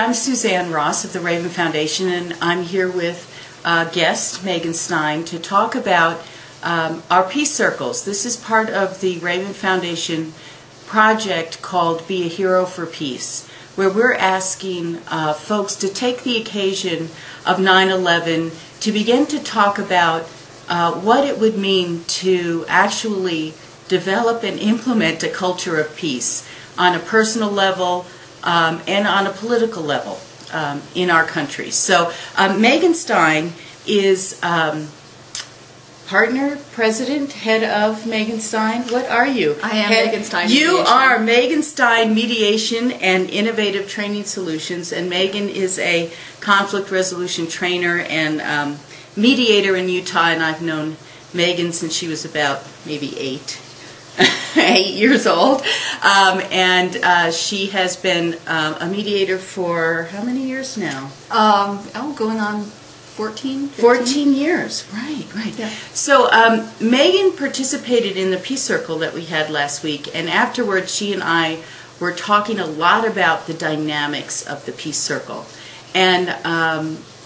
I'm Suzanne Ross of the Raven Foundation, and I'm here with guest Megan Stein to talk about our Peace Circles. This is part of the Raven Foundation project called Be a Hero for Peace, where we're asking folks to take the occasion of 9/11 to begin to talk about what it would mean to actually develop and implement a culture of peace on a personal level and on a political level in our country. So Megan Stein is partner, president, head of Megan Stein. What are you? I am Megan Stein. You are Megan Stein Mediation and Innovative Training Solutions, and Megan is a conflict resolution trainer and mediator in Utah, and I've known Megan since she was about maybe 8 years old, and she has been a mediator for how many years now? Going on 14? 14 years, right. Yeah. So Megan participated in the Peace Circle that we had last week, and afterwards she and I were talking a lot about the dynamics of the Peace Circle. And,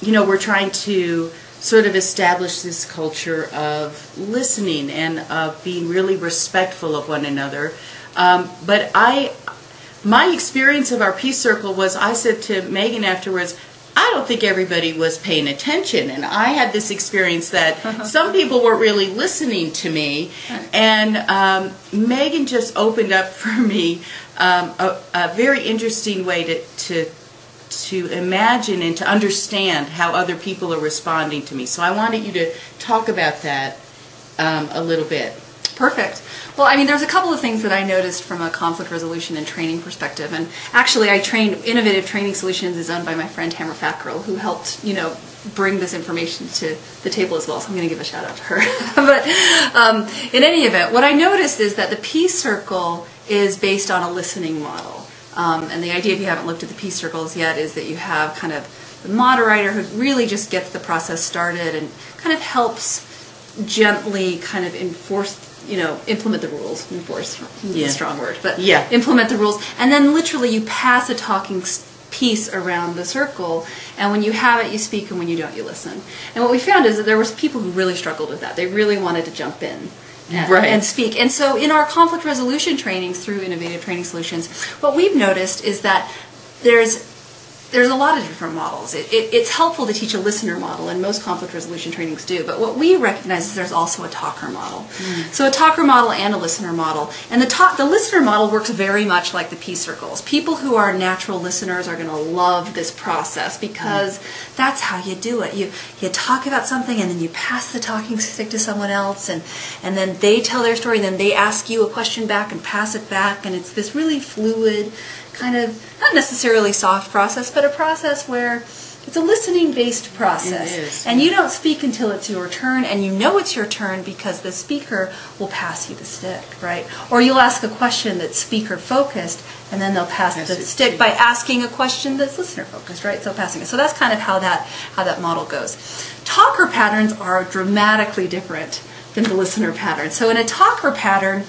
we're trying to sort of establish this culture of listening and of being really respectful of one another. But my experience of our Peace Circle was, I said to Megan afterwards, I don't think everybody was paying attention, and I had this experience that some people weren't really listening to me, and Megan just opened up for me a very interesting way to imagine and to understand how other people are responding to me. So I wanted you to talk about that a little bit. Perfect. Well, I mean, there's a couple of things that I noticed from a conflict resolution and training perspective. And actually, Innovative Training Solutions is owned by my friend Tamara Fackrell, who helped, bring this information to the table as well. So I'm going to give a shout out to her. But in any event, what I noticed is that the Peace Circle is based on a listening model. And the idea, if you haven't looked at the Peace Circles yet, is that you have kind of the moderator who really just gets the process started and kind of helps gently kind of implement the rules. Enforce is a strong word, but implement the rules. And then literally you pass a talking piece around the circle, and when you have it, you speak, and when you don't, you listen. And what we found is that there was people who really struggled with that. They really wanted to jump in and speak. And so in our conflict resolution trainings through Innovative Training Solutions, what we've noticed is that there's a lot of different models. It's helpful to teach a listener model, and most conflict resolution trainings do, but what we recognize is there's also a talker model. So a talker model and a listener model. And the listener model works very much like the Peace Circles. People who are natural listeners are going to love this process because that's how you do it. You talk about something, and then you pass the talking stick to someone else, and then they tell their story, and then they ask you a question back and pass it back, and it's this really fluid, kind of not necessarily soft process, but a process where it's a listening-based process. It is. And you don't speak until it's your turn, and you know it's your turn because the speaker will pass you the stick, right? Or you'll ask a question that's speaker-focused, and then they'll pass the stick by asking a question that's listener-focused, right? So passing it. So that's kind of how that model goes. Talker patterns are dramatically different than the listener pattern. So in a talker pattern,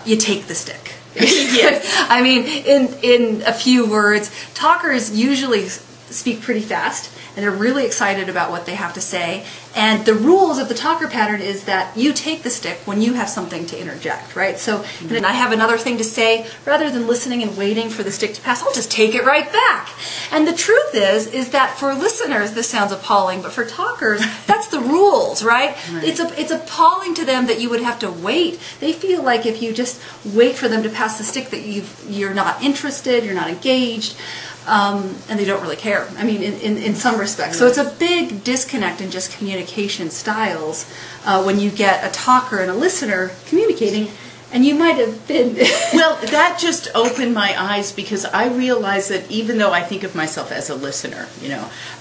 you take the stick. Yes. I mean, in a few words, talkers usually speak pretty fast, and they're really excited about what they have to say. And the rules of the talker pattern is that you take the stick when you have something to interject, right? So and I have another thing to say, rather than listening and waiting for the stick to pass, I'll just take it right back. And the truth is that for listeners, this sounds appalling, but for talkers, that's the rules, right? It's appalling to them that you would have to wait. They feel like if you just wait for them to pass the stick that you're not interested, you're not engaged. And they don't really care, I mean, in some respects. So it's a big disconnect in just communication styles when you get a talker and a listener communicating, and you might have been... Well, that just opened my eyes, because I realized that even though I think of myself as a listener,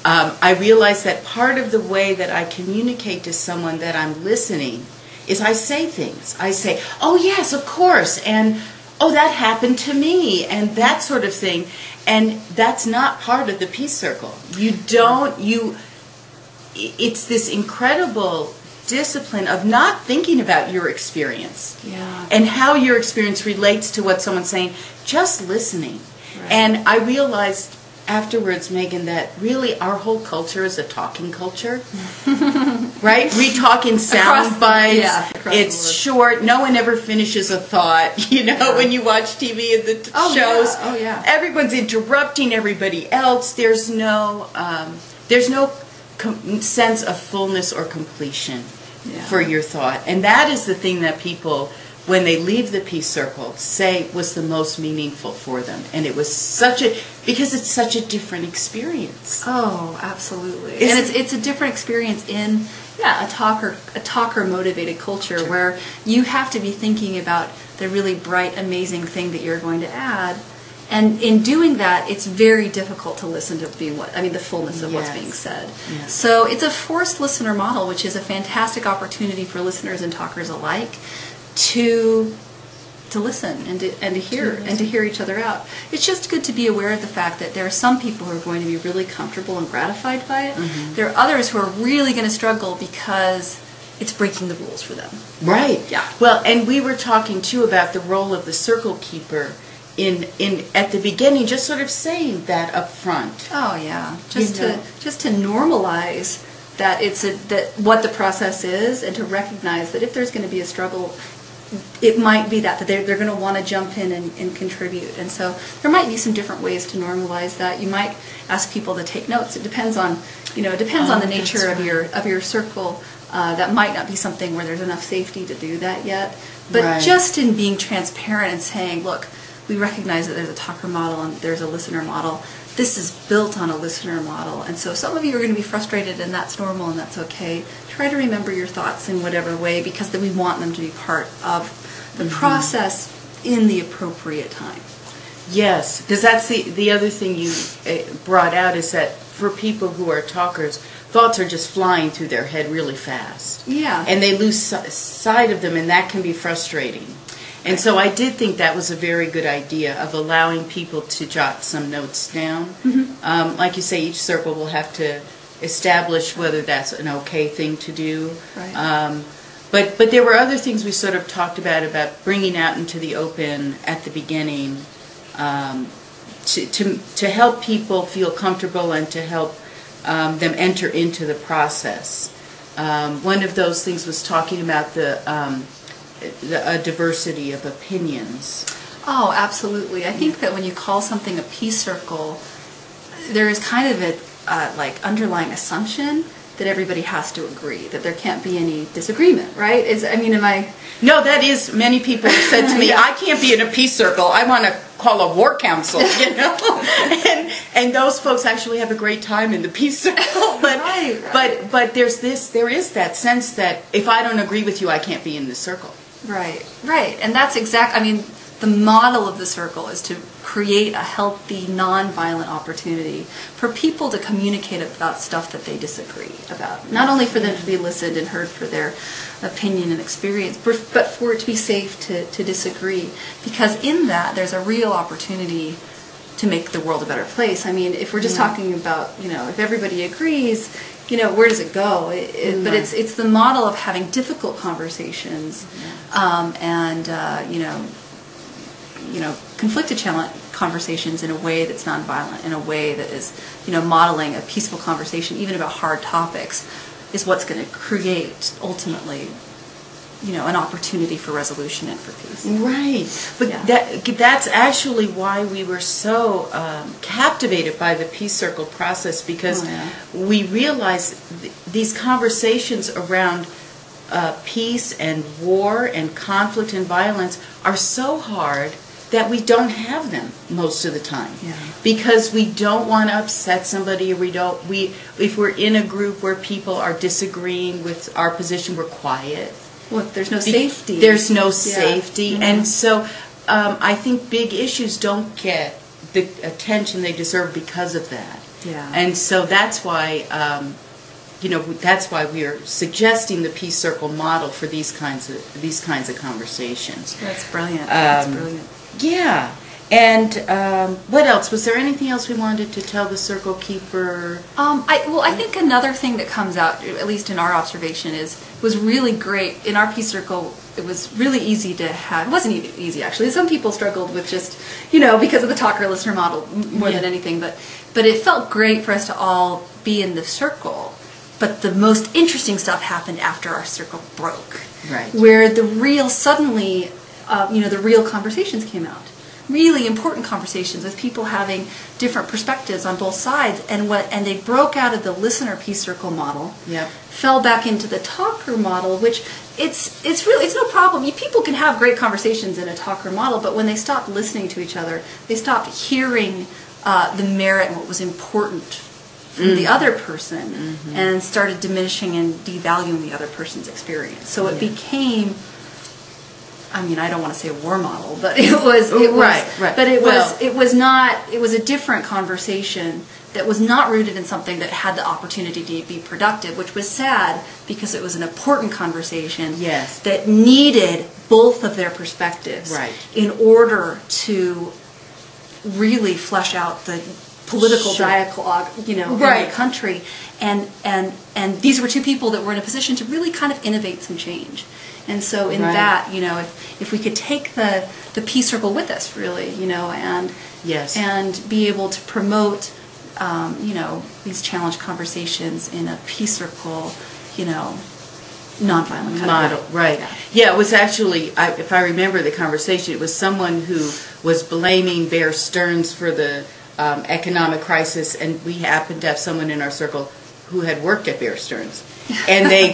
I realize that part of the way that I communicate to someone that I'm listening is I say things. I say, oh yes, of course, and oh, that happened to me, and that sort of thing. And that's not part of the Peace Circle. It's this incredible discipline of not thinking about your experience and how your experience relates to what someone's saying, just listening. Right. And I realized afterwards, Megan, that really our whole culture is a talking culture, right? We talk in sound bites. It's short. No one ever finishes a thought. You know, when you watch TV and the shows, everyone's interrupting everybody else. There's no sense of fullness or completion for your thought, and that is the thing that people, when they leave the Peace Circle, say was the most meaningful for them. And it was because it's such a different experience. Oh, absolutely. And it's a different experience in a talker motivated culture where you have to be thinking about the really bright, amazing thing that you're going to add. And in doing that, it's very difficult to listen to the fullness of what's being said. Yes. So it's a forced listener model, which is a fantastic opportunity for listeners and talkers alike to listen and to hear each other out. It's just good to be aware of the fact that there are some people who are going to be really comfortable and gratified by it. Mm-hmm. There are others who are really going to struggle because it's breaking the rules for them. Right. Yeah. Well, and we were talking too about the role of the circle keeper in at the beginning, just sort of saying that up front. Oh yeah. Just to normalize that that what the process is, and to recognize that if there's going to be a struggle, it might be that they're going to want to jump in and contribute. And so there might be some different ways to normalize that. You might ask people to take notes. It depends on the nature of your circle. That might not be something where there's enough safety to do that yet. But just in being transparent and saying, look, we recognize that there's a talker model and there's a listener model. This is built on a listener model. And so some of you are going to be frustrated, and that's normal and that's okay. Try to remember your thoughts in whatever way, because we want them to be part of the process in the appropriate time. Yes, because that's the other thing you brought out, is that for people who are talkers, thoughts are just flying through their head really fast. Yeah. And they lose sight of them, and that can be frustrating. And so I did think that was a very good idea of allowing people to jot some notes down. Mm-hmm. Like you say, each circle will have to establish whether that's an okay thing to do. Right. But there were other things we sort of talked about bringing out into the open at the beginning, to help people feel comfortable and to help them enter into the process. One of those things was talking about a diversity of opinions. Oh, absolutely. I think that when you call something a peace circle, there is kind of a underlying assumption that everybody has to agree, that there can't be any disagreement, right? No, that is, many people have said to me, I can't be in a peace circle. I want to call a war council, you know? and those folks actually have a great time in the peace circle. But there is that sense that if I don't agree with you, I can't be in the circle. Right. And that's the model of the circle is to create a healthy, non-violent opportunity for people to communicate about stuff that they disagree about. Not only for them to be listened and heard for their opinion and experience, but for it to be safe to disagree. Because in that, there's a real opportunity to make the world a better place. If we're just talking about, if everybody agrees, where does it go? But it's the model of having difficult conversations, conflicted conversations in a way that's nonviolent, in a way that is, modeling a peaceful conversation, even about hard topics, is what's going to create, ultimately, an opportunity for resolution and for peace. Right. But that's actually why we were so captivated by the Peace Circle process, because we realized these conversations around peace and war and conflict and violence are so hard that we don't have them most of the time, because we don't want to upset somebody, or if we're in a group where people are disagreeing with our position, we're quiet. Well, there's no safety. There's no safety, and so I think big issues don't get the attention they deserve because of that. Yeah. And so that's why that's why we are suggesting the Peace Circle model for these kinds of conversations. That's brilliant. That's brilliant. Yeah. And what else? Was there anything else we wanted to tell the circle keeper? I think another thing that comes out, at least in our observation, was really great in our Peace Circle. it was really easy to have. It wasn't even easy actually. Some people struggled with just, you know, because of the talker-listener model more than anything. But it felt great for us to all be in the circle. But the most interesting stuff happened after our circle broke. Right. Where the real, suddenly, the real conversations came out. Really important conversations with people having different perspectives on both sides, and they broke out of the listener peace circle model, fell back into the talker model, which it's no problem. People can have great conversations in a talker model, but when they stopped listening to each other, they stopped hearing the merit and what was important from the other person, and started diminishing and devaluing the other person's experience. So it became, I mean, I don't want to say a war model, but it was right. But it was a different conversation that was not rooted in something that had the opportunity to be productive, which was sad because it was an important conversation that needed both of their perspectives in order to really flesh out the political dialogue, in the country. And these were two people that were in a position to really kind of innovate some change. And so in that, if we could take the peace circle with us, really, and be able to promote, these challenge conversations in a peace circle, nonviolent kind model, of way. Yeah, it was actually, if I remember the conversation, it was someone who was blaming Bear Stearns for the economic crisis, and we happened to have someone in our circle who had worked at Bear Stearns, and they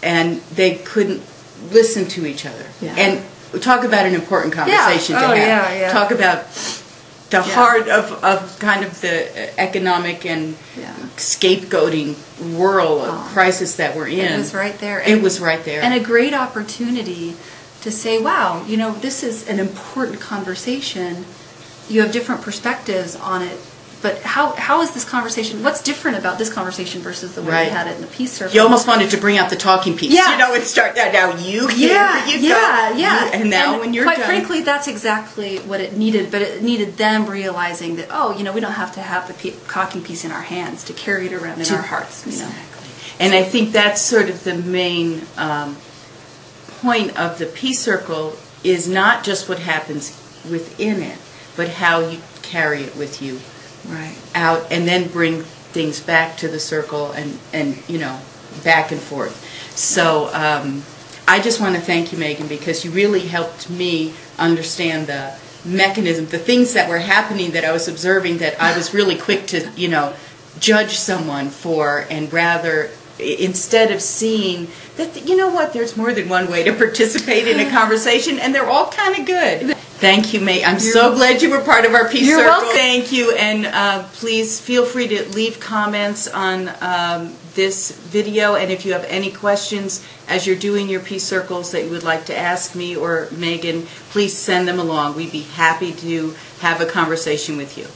and they couldn't listen to each other. And talk about an important conversation to have. Talk about the heart of kind of the economic and scapegoating whirl of crisis that we're in. It was right there. It was right there. And a great opportunity to say, wow, this is an important conversation. You have different perspectives on it. But how is this conversation, what's different about this conversation versus the way we had it in the peace circle? You almost wanted to bring out the talking piece. And start that now. You and now when you're quite done. Frankly, that's exactly what it needed. But it needed them realizing that, we don't have to have the talking piece in our hands to carry it around in our hearts. Exactly. And I think that's sort of the main point of the peace circle is not just what happens within it, but how you carry it with you. Out, and then bring things back to the circle and back and forth. So I just want to thank you, Megan, because you really helped me understand the mechanism, the things that were happening that I was observing that I was really quick to judge someone for, and rather instead of seeing that there's more than one way to participate in a conversation, and they're all kind of good. Thank you, May. I'm so glad you were part of our peace circle. Welcome. Thank you, and please feel free to leave comments on this video, and if you have any questions as you're doing your peace circles that you would like to ask me or Megan, please send them along. We'd be happy to have a conversation with you.